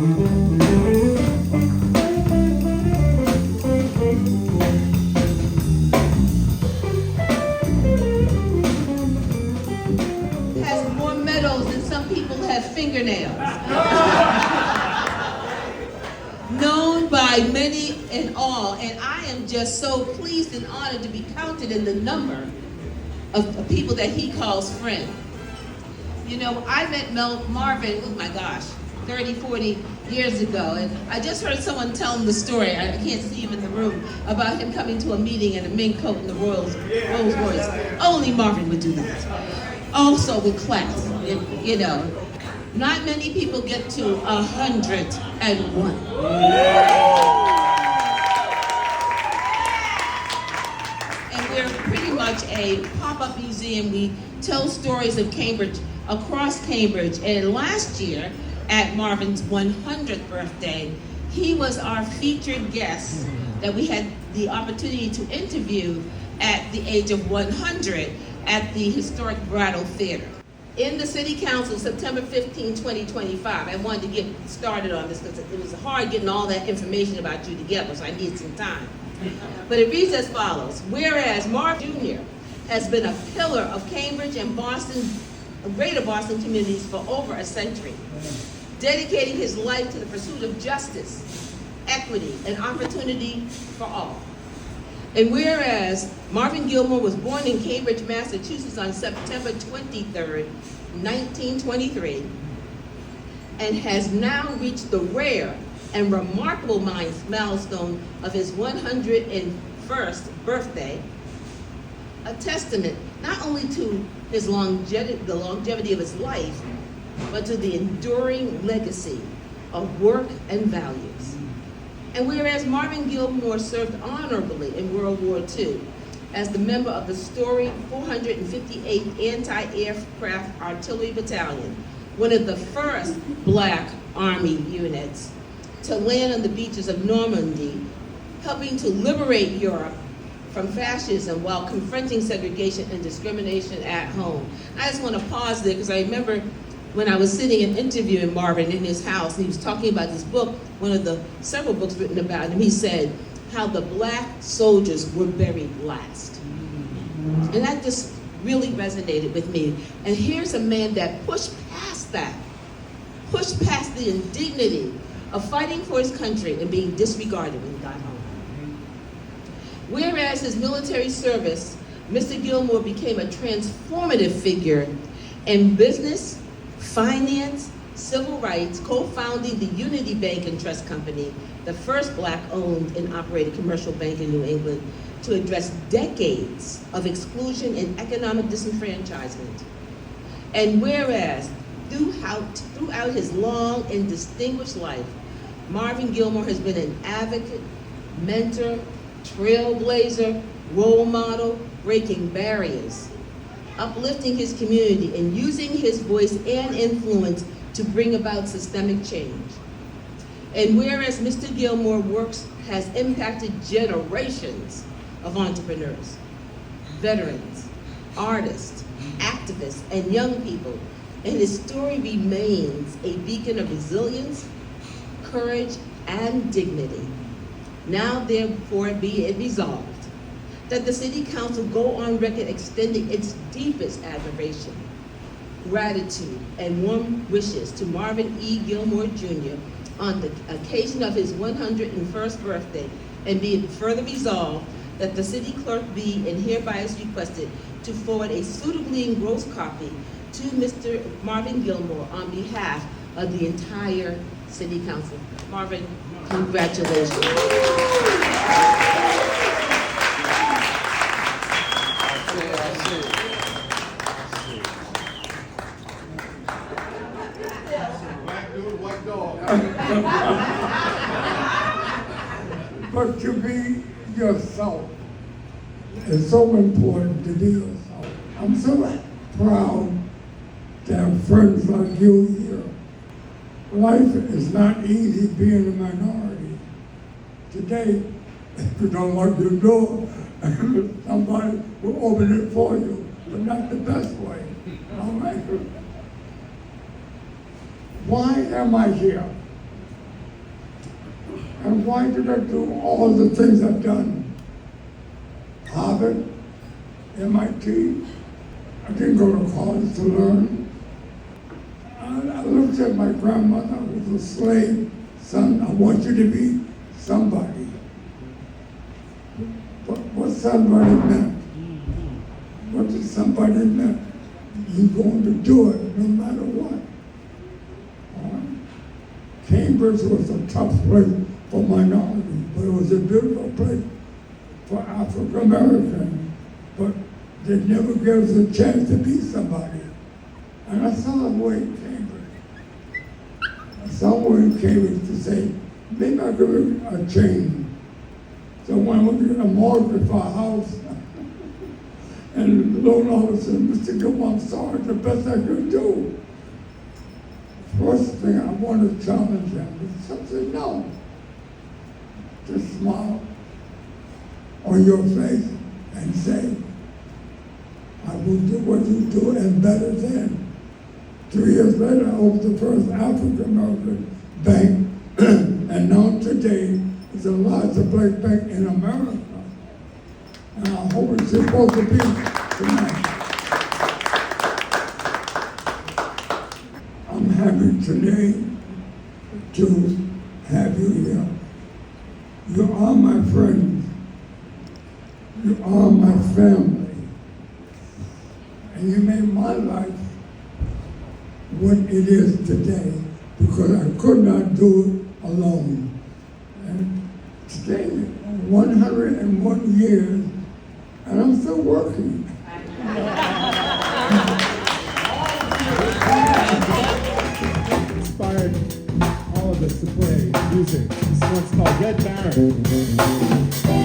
Has more medals than some people have fingernails. Known by many and all, and I am just so pleased and honored to be counted in the number of people that he calls friend. You know, I met Marvin, oh my gosh, 30, 40 years ago, and I just heard someone tell him the story, I can't see him in the room, about him coming to a meeting in a mink coat and the Rolls Royce. Only Marvin would do that. Also with class, you know. Not many people get to 101. And we're pretty much a pop-up museum. We tell stories of Cambridge, across Cambridge. And last year, at Marvin's 100th birthday, he was our featured guest that we had the opportunity to interview at the age of 100 at the historic Brattle Theater. In the City Council, September 15, 2025, I wanted to get started on this because it was hard getting all that information about you together, so I needed some time. But it reads as follows. Whereas Marvin Jr. has been a pillar of Cambridge and Boston, greater Boston communities for over a century, dedicating his life to the pursuit of justice, equity, and opportunity for all. And whereas Marvin Gilmore was born in Cambridge, Massachusetts on September 23rd, 1923, and has now reached the rare and remarkable milestone of his 101st birthday, a testament not only to his the longevity of his life, but to the enduring legacy of work and values. And whereas Marvin Gilmore served honorably in World War II as the member of the storied 458th Anti-Aircraft Artillery Battalion, one of the first Black Army units to land on the beaches of Normandy, helping to liberate Europe from fascism while confronting segregation and discrimination at home. I just want to pause there because I remember when I was sitting and interviewing Marvin in his house, and he was talking about this book, one of the several books written about him. He said how the Black soldiers were buried last. And that just really resonated with me. And here's a man that pushed past that, pushed past the indignity of fighting for his country and being disregarded when he got home. Whereas his military service, Mr. Gilmore became a transformative figure in business, finance, civil rights, co-founding the Unity Bank and Trust Company, the first Black-owned and operated commercial bank in New England, to address decades of exclusion and economic disenfranchisement. And whereas throughout his long and distinguished life, Marvin Gilmore has been an advocate, mentor, trailblazer, role model, breaking barriers, uplifting his community, and using his voice and influence to bring about systemic change. And whereas Mr. Gilmore works has impacted generations of entrepreneurs, veterans, artists, activists, and young people, and his story remains a beacon of resilience, courage, and dignity. Now therefore be it resolved that the City Council go on record extending its deepest admiration, gratitude, and warm wishes to Marvin E. Gilmore Jr. on the occasion of his 101st birthday, and be it further resolved that the City Clerk be and hereby is requested to forward a suitably engrossed copy to Mr. Marvin Gilmore on behalf of the entire City Council. Marvin, congratulations. But to be yourself is so important, to be yourself. I'm so proud to have friends like you here. Life is not easy being a minority. Today, if you don't like your door, somebody will open it for you, but not the best way. All right? Why am I here? And why did I do all the things I've done? Harvard, MIT. I didn't go to college to learn. I looked at my grandmother who was a slave. Son, I want you to be somebody. But what somebody meant? What did somebody meant? You're going to do it no matter what. Cambridge was a tough place for minorities, but it was a beautiful place for African Americans. But they never gave us a chance to be somebody. And I saw a way in Cambridge. I saw a way in Cambridge to say, maybe I could make a change. So when I went to get a mortgage for a house, and the loan officer said, Mr. Gilmore, I'm sorry, the best I could do. First thing I want to challenge him is something, no. Just smile on your face and say, I will do what you do and better than. 2 years later, I opened the first African American bank, and now today it's the largest black bank in America. And I hope it's supposed to be tonight. I'm happy today to have you here. You are my friends. You are my family. And you made my life what it is today because I could not do it alone. And today, 101 years, and I'm still working. Inspired all of us to play music. This one's called Red Baron.